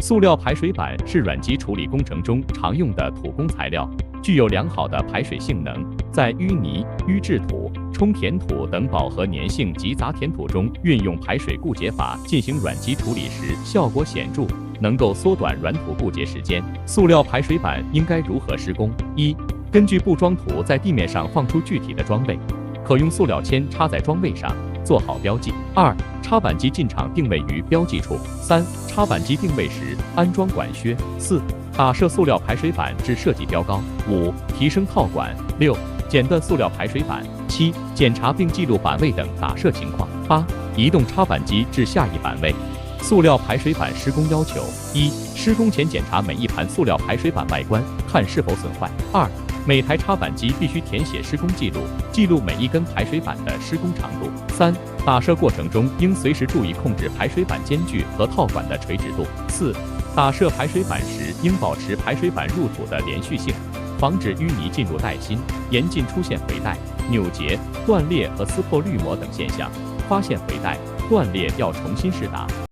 塑料排水板是软基处理工程中常用的土工材料，具有良好的排水性能，在淤泥、淤质土、充填土等饱和粘性及杂填土中运用排水固结法进行软基处理时，效果显著，能够缩短软土固结时间。塑料排水板应该如何施工？一、根据布桩图在地面上放出具体的桩位，可用塑料签插在桩位上，做好标记。二、插板机进场定位于标记处。三、插板机定位时安装管靴。四、打设塑料排水板至设计标高。五、提升套管。六、剪断塑料排水板。七、检查并记录板位等打设情况。八、移动插板机至下一板位。塑料排水板施工要求：一、施工前检查每一盘塑料排水板外观，看是否损坏。二、每台插板机必须填写施工记录，记录每一根排水板的施工长度。三、打设过程中应随时注意控制排水板间距和套管的垂直度。四、打设排水板时应保持排水板入土的连续性，防止淤泥进入带芯，严禁出现回带、扭结、断裂和撕破滤膜等现象。发现回带、断裂要重新试打。